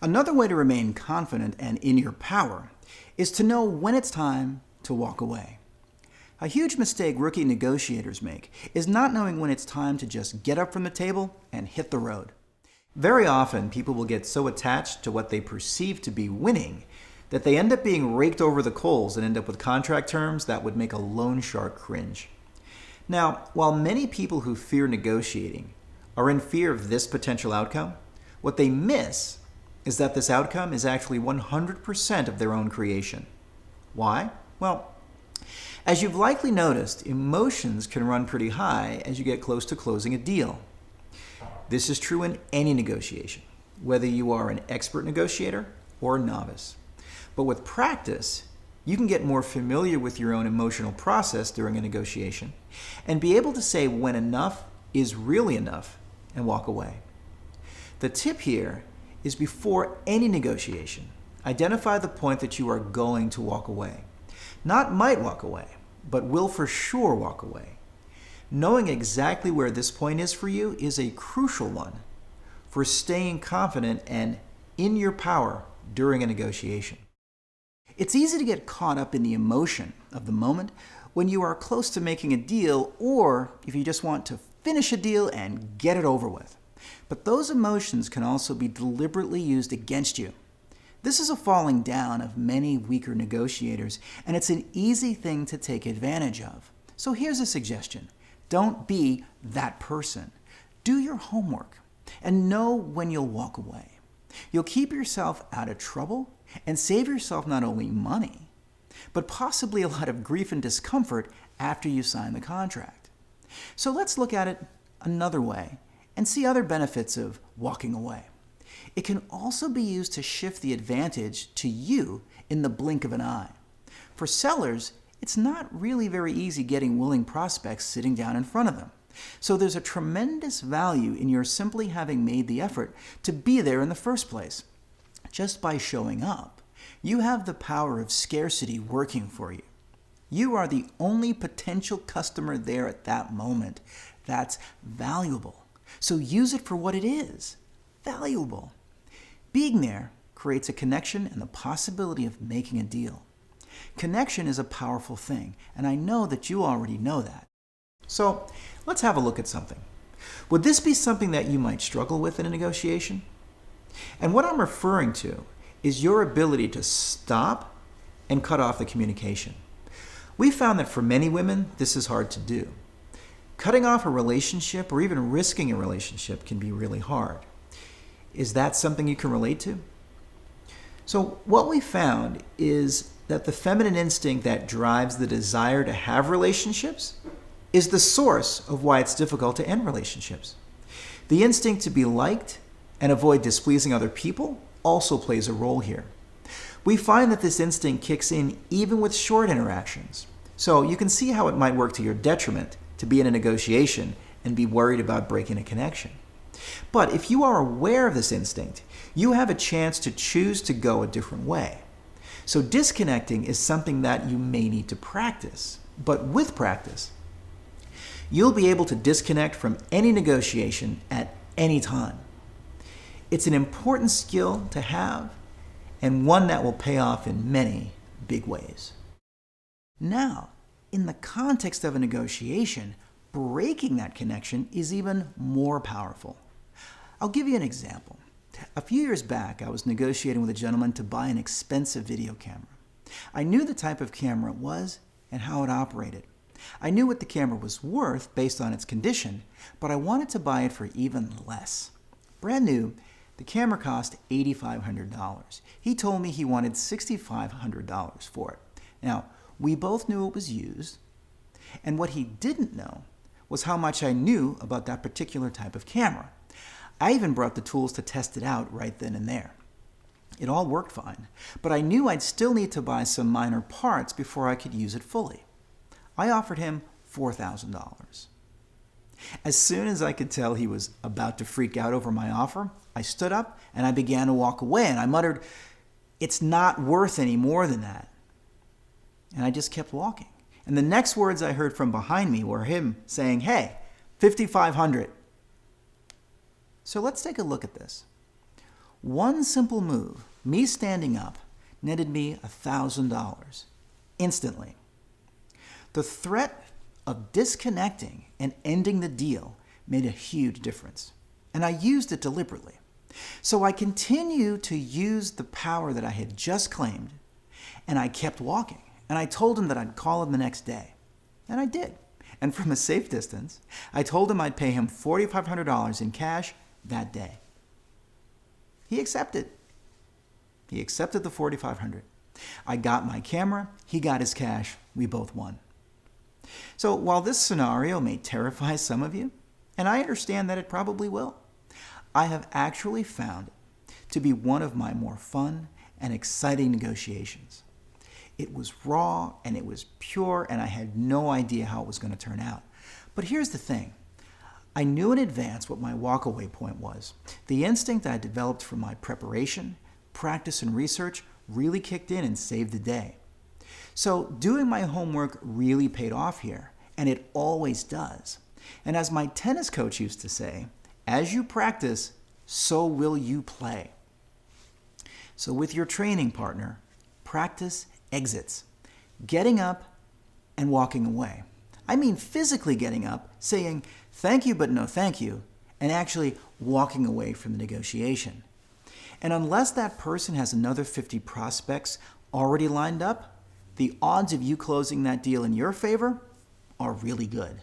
Another way to remain confident and in your power is to know when it's time to walk away. A huge mistake rookie negotiators make is not knowing when it's time to just get up from the table and hit the road. Very often, people will get so attached to what they perceive to be winning that they end up being raked over the coals and end up with contract terms that would make a loan shark cringe. Now, while many people who fear negotiating are in fear of this potential outcome, what they miss is that this outcome is actually 100% of their own creation. Why? Well, as you've likely noticed, emotions can run pretty high as you get close to closing a deal. This is true in any negotiation, whether you are an expert negotiator or a novice. But with practice, you can get more familiar with your own emotional process during a negotiation and be able to say when enough is really enough and walk away. The tip here is before any negotiation, identify the point that you are going to walk away. Not might walk away, but will for sure walk away. Knowing exactly where this point is for you is a crucial one for staying confident and in your power during a negotiation. It's easy to get caught up in the emotion of the moment when you are close to making a deal, or if you just want to finish a deal and get it over with. But those emotions can also be deliberately used against you. This is a falling down of many weaker negotiators, and it's an easy thing to take advantage of. So here's a suggestion. Don't be that person. Do your homework and know when you'll walk away. You'll keep yourself out of trouble and save yourself not only money, but possibly a lot of grief and discomfort after you sign the contract. So let's look at it another way and see other benefits of walking away. It can also be used to shift the advantage to you in the blink of an eye. For sellers, it's not really very easy getting willing prospects sitting down in front of them. So there's a tremendous value in your simply having made the effort to be there in the first place. Just by showing up, you have the power of scarcity working for you. You are the only potential customer there at that moment. That's valuable. So use it for what it is, valuable. Being there creates a connection and the possibility of making a deal. Connection is a powerful thing, and I know that you already know that. So let's have a look at something. Would this be something that you might struggle with in a negotiation? And what I'm referring to is your ability to stop and cut off the communication. We found that for many women, this is hard to do. Cutting off a relationship or even risking a relationship can be really hard. Is that something you can relate to? So what we found is that the feminine instinct that drives the desire to have relationships is the source of why it's difficult to end relationships. The instinct to be liked and avoid displeasing other people also plays a role here. We find that this instinct kicks in even with short interactions. So you can see how it might work to your detriment to be in a negotiation and be worried about breaking a connection. But if you are aware of this instinct, you have a chance to choose to go a different way. So disconnecting is something that you may need to practice. But with practice, you'll be able to disconnect from any negotiation at any time. It's an important skill to have and one that will pay off in many big ways. Now, in the context of a negotiation, breaking that connection is even more powerful. I'll give you an example. A few years back, I was negotiating with a gentleman to buy an expensive video camera. I knew the type of camera it was and how it operated. I knew what the camera was worth based on its condition, but I wanted to buy it for even less. Brand new, the camera cost $8,500. He told me he wanted $6,500 for it. Now, we both knew it was used, and what he didn't know was how much I knew about that particular type of camera. I even brought the tools to test it out right then and there. It all worked fine, but I knew I'd still need to buy some minor parts before I could use it fully. I offered him $4,000. As soon as I could tell he was about to freak out over my offer, I stood up and I began to walk away, and I muttered, "It's not worth any more than that." And I just kept walking. And the next words I heard from behind me were him saying, "Hey, $5,500. So let's take a look at this. One simple move, me standing up, netted me $1,000 instantly. The threat of disconnecting and ending the deal made a huge difference, and I used it deliberately. So I continued to use the power that I had just claimed, and I kept walking, and I told him that I'd call him the next day, and I did. And from a safe distance, I told him I'd pay him $4,500 in cash that day. He accepted. He accepted the $4,500. I got my camera, he got his cash, we both won. So while this scenario may terrify some of you, and I understand that it probably will, I have actually found it to be one of my more fun and exciting negotiations. It was raw and it was pure, and I had no idea how it was going to turn out. But here's the thing. I knew in advance what my walkaway point was. The instinct I developed from my preparation, practice, and research really kicked in and saved the day. So doing my homework really paid off here, and it always does. And as my tennis coach used to say, as you practice, so will you play. So with your training partner, practice exits, getting up and walking away. I mean physically getting up, saying thank you but no thank you, and actually walking away from the negotiation. And unless that person has another 50 prospects already lined up, the odds of you closing that deal in your favor are really good.